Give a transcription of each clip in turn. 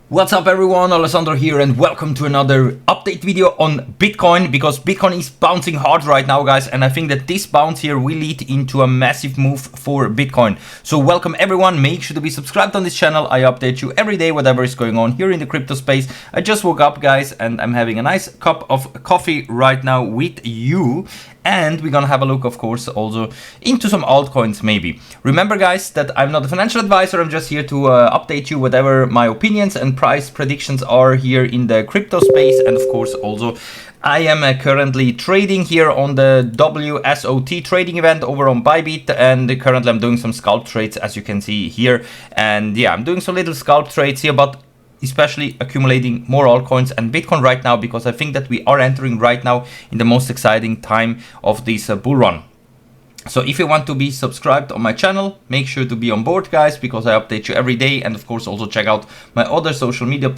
What's up everyone, Alessandro here and welcome to another update video on Bitcoin, because Bitcoin is bouncing hard right now, guys, and I think that this bounce here will lead into a massive move for Bitcoin. So welcome everyone, make sure to be subscribed on this channel. I update you every day whatever is going on here in the crypto space. I just woke up, guys, and I'm having a nice cup of coffee right now with you. And we're gonna have a look, of course, also into some altcoins maybe. Remember, guys, that I'm not a financial advisor. I'm just here to update you whatever my opinions and price predictions are here in the crypto space. And of course, also, I am currently trading here on the WSOT trading event over on Bybit. And currently I'm doing some scalp trades, as you can see here. And yeah, I'm doing some little scalp trades here, but especially accumulating more altcoins and Bitcoin right now, because I think that we are entering right now in the most exciting time of this bull run. So if you want to be subscribed on my channel, make sure to be on board, guys, because I update you every day. And of course, also check out my other social media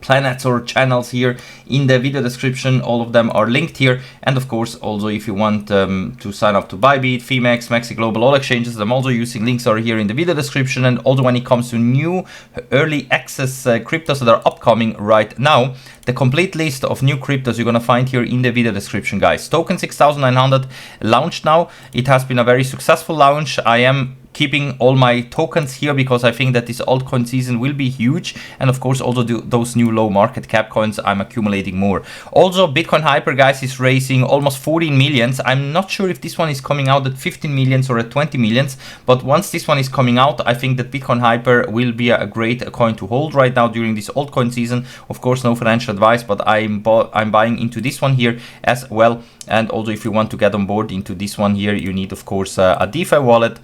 planets or channels here in the video description. All of them are linked here. And of course, also if you want to sign up to Bybit, Femex, Maxi Global, all exchanges I'm also using, links are here in the video description. And also when it comes to new early access cryptos that are upcoming right now, the complete list of new cryptos you're gonna find here in the video description, guys. Token 6900 launched now. It has been a very successful launch. I am keeping all my tokens here because I think that this altcoin season will be huge, and of course also those new low market cap coins I'm accumulating more. Also Bitcoin Hyper, guys, is raising almost 14 millions. I'm not sure if this one is coming out at 15 millions or at 20 millions, but once this one is coming out, I think that Bitcoin Hyper will be a great coin to hold right now during this altcoin season. Of course, no financial advice, but I'm buying into this one here as well. And also if you want to get on board into this one here, you need of course a DeFi wallet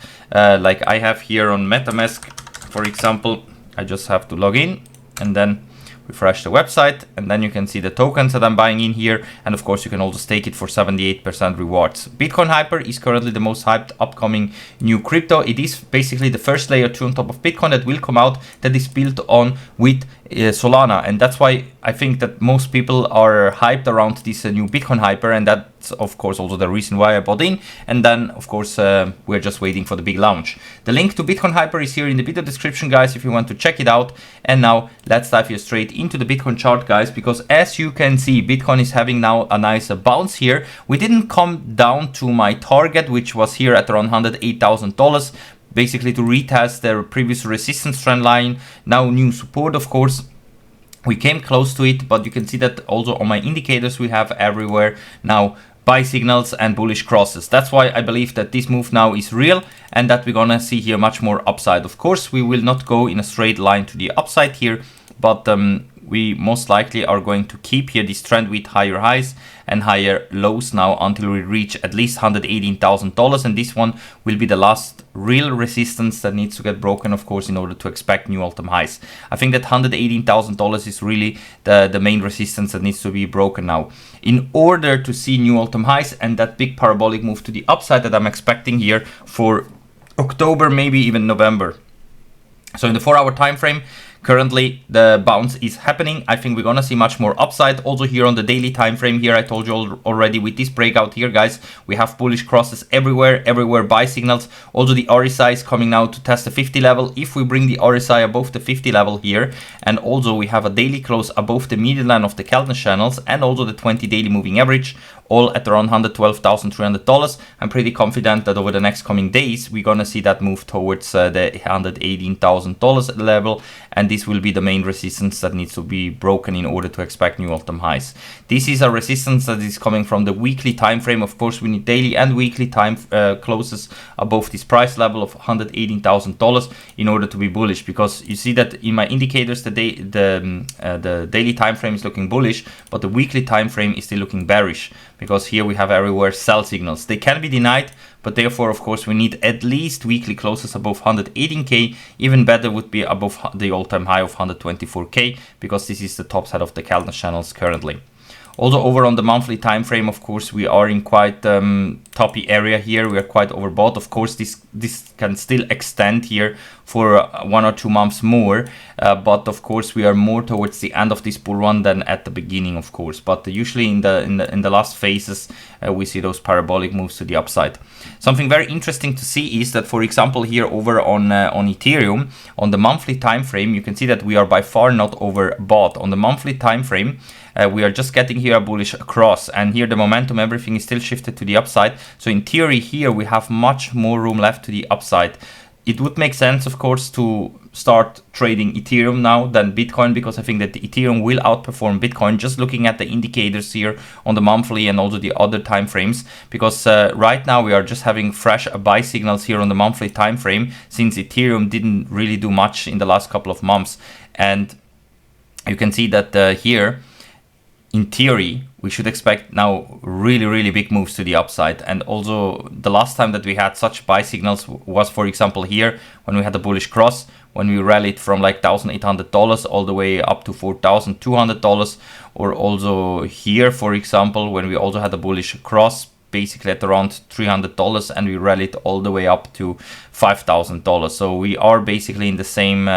like I have here on MetaMask, for example. I just have to log in and then refresh the website, and then you can see the tokens that I'm buying in here. And of course you can also stake it for 78% rewards. Bitcoin Hyper is currently the most hyped upcoming new crypto. It is basically the first layer 2 on top of Bitcoin that will come out, that is built on with Solana, and that's why I think that most people are hyped around this new Bitcoin Hyper, and that's of course also the reason why I bought in. And then of course we're just waiting for the big launch. The link to Bitcoin Hyper is here in the video description, guys, if you want to check it out. And now let's dive here straight into the Bitcoin chart, guys, because as you can see, Bitcoin is having now a nice bounce here. We didn't come down to my target, which was here at around $108,000, basically to retest their previous resistance trend line. Now new support, of course. We came close to it, but you can see that also on my indicators we have everywhere now buy signals and bullish crosses. That's why I believe that this move now is real and that we're gonna see here much more upside. Of course, we will not go in a straight line to the upside here, but we most likely are going to keep here this trend with higher highs and higher lows now until we reach at least $118,000, and this one will be the last real resistance that needs to get broken, of course, in order to expect new all-time highs. I think that $118,000 is really the main resistance that needs to be broken now in order to see new all-time highs and that big parabolic move to the upside that I'm expecting here for October, maybe even November. So in the 4-hour time frame, currently the bounce is happening. I think we're gonna see much more upside. Also here on the daily time frame here, I told you already with this breakout here, guys, we have bullish crosses everywhere buy signals. Also the RSI is coming now to test the 50 level. If we bring the RSI above the 50 level here, and also we have a daily close above the median line of the Keltner channels and also the 20 daily moving average, all at around $112,300. I'm pretty confident that over the next coming days we're gonna see that move towards the $118,000 level, and this will be the main resistance that needs to be broken in order to expect new all-time highs. This is a resistance that is coming from the weekly time frame. Of course, we need daily and weekly time closes above this price level of $118,000 in order to be bullish, because you see that in my indicators the daily time frame is looking bullish, but the weekly time frame is still looking bearish, because here we have everywhere sell signals. They can be denied, but therefore of course we need at least weekly closes above 118k. Even better would be above the all-time high of 124k, because this is the top side of the Keltner channels currently. Also over on the monthly time frame, of course, we are in quite toppy area here. We are quite overbought. Of course, this can still extend here for 1 or 2 months more, but of course we are more towards the end of this bull run than at the beginning, of course. But usually in the last phases we see those parabolic moves to the upside. Something very interesting to see is that, for example, here over on Ethereum, on the monthly time frame, you can see that we are by far not overbought. On the monthly time frame, we are just getting here a bullish cross, and here the momentum, everything is still shifted to the upside. So in theory here we have much more room left to the upside. It would make sense, of course, to start trading Ethereum now than Bitcoin, because I think that the Ethereum will outperform Bitcoin, just looking at the indicators here on the monthly and also the other time frames, because right now we are just having fresh buy signals here on the monthly time frame, since Ethereum didn't really do much in the last couple of months. And you can see that here, in theory, we should expect now really big moves to the upside. And also the last time that we had such buy signals was, for example, here when we had a bullish cross, when we rallied from like $1,800 all the way up to $4,200, or also here, for example, when we also had a bullish cross basically at around $300 and we rallied all the way up to $5,000. So we are basically in the same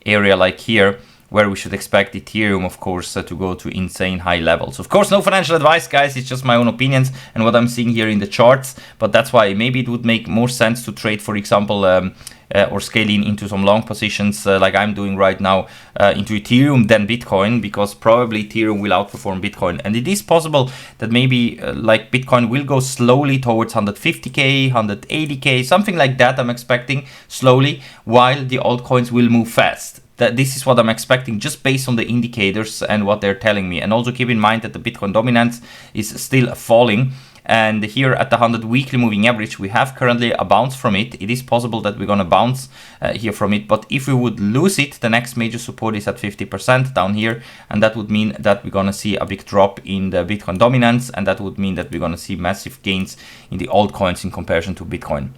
area like here, where we should expect Ethereum, of course, to go to insane high levels. Of course, no financial advice, guys. It's just my own opinions and what I'm seeing here in the charts. But that's why maybe it would make more sense to trade, for example, or scale in into some long positions like I'm doing right now into Ethereum than Bitcoin, because probably Ethereum will outperform Bitcoin. And it is possible that maybe like Bitcoin will go slowly towards 150k, 180k, something like that. I'm expecting slowly, while the altcoins will move fast. This is what I'm expecting, just based on the indicators and what they're telling me. And also keep in mind that the Bitcoin dominance is still falling. And here at the 100 weekly moving average, we have currently a bounce from it. It is possible that we're going to bounce here from it. But if we would lose it, the next major support is at 50% down here. And that would mean that we're going to see a big drop in the Bitcoin dominance. And that would mean that we're going to see massive gains in the altcoins in comparison to Bitcoin.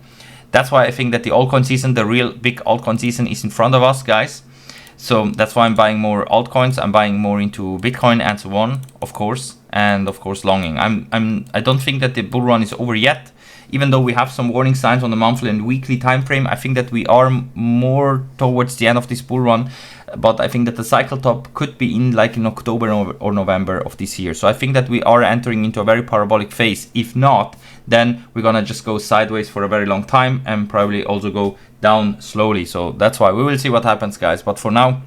That's why I think that the altcoin season, the real big altcoin season, is in front of us, guys. So that's why I'm buying more altcoins. I'm buying more into Bitcoin and so on, of course, and of course longing. I don't think that the bull run is over yet, even though we have some warning signs on the monthly and weekly time frame. I think that we are more towards the end of this bull run, but I think that the cycle top could be in like in October or November of this year. So I think that we are entering into a very parabolic phase. If not, then we're gonna just go sideways for a very long time and probably also go down slowly. So that's why we will see what happens, guys. But for now,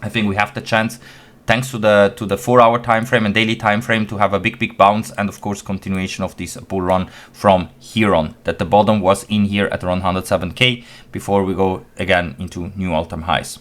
I think we have the chance, thanks to the 4-hour time frame and daily time frame, to have a big bounce, and of course continuation of this bull run from here on. That the bottom was in here at around 107k before we go again into new all-time highs.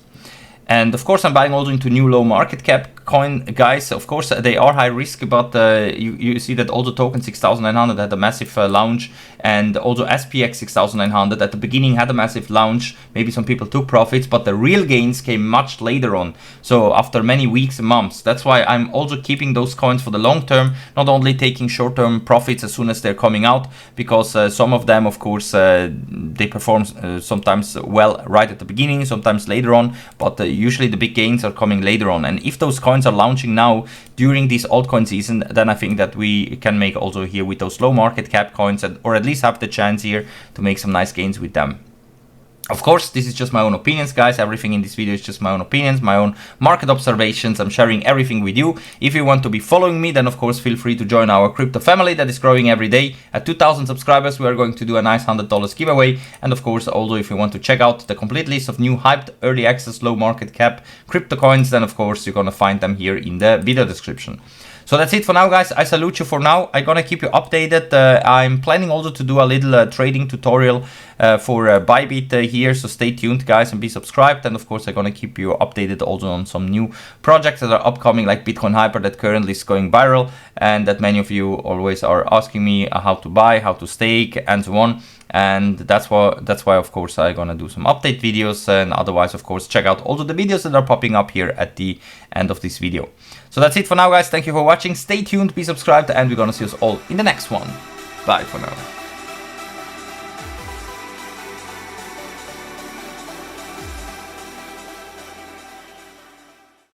And of course I'm buying also into new low market cap coin, guys. Of course they are high risk, but you see that also token 6900 had a massive launch, and also SPX 6900 at the beginning had a massive launch. Maybe some people took profits, but the real gains came much later on, so after many weeks and months. That's why I'm also keeping those coins for the long term, not only taking short-term profits as soon as they're coming out, because some of them, of course, they perform sometimes well right at the beginning, sometimes later on, but usually the big gains are coming later on. And if those coins are launching now during this altcoin season, then I think that we can make also here with those low market cap coins, or at least have the chance here to make some nice gains with them. Of course, this is just my own opinions, guys. Everything in this video is just my own opinions, my own market observations. I'm sharing everything with you. If you want to be following me, then of course feel free to join our crypto family that is growing every day. At 2,000 subscribers, we are going to do a nice $100 giveaway. And of course, also if you want to check out the complete list of new hyped early access low market cap crypto coins, then of course you're gonna find them here in the video description. So that's it for now, guys. I salute you for now. I'm gonna keep you updated. I'm planning also to do a little trading tutorial for Bybit here, so stay tuned, guys, and be subscribed. And of course I'm gonna keep you updated also on some new projects that are upcoming, like Bitcoin Hyper, that currently is going viral, and that many of you always are asking me how to buy, how to stake, and so on. And that's why of course I'm gonna do some update videos. And otherwise, of course, check out also the videos that are popping up here at the end of this video. So that's it for now, guys. Thank you for watching. Stay tuned, be subscribed, and we're gonna see us all in the next one. Bye for now.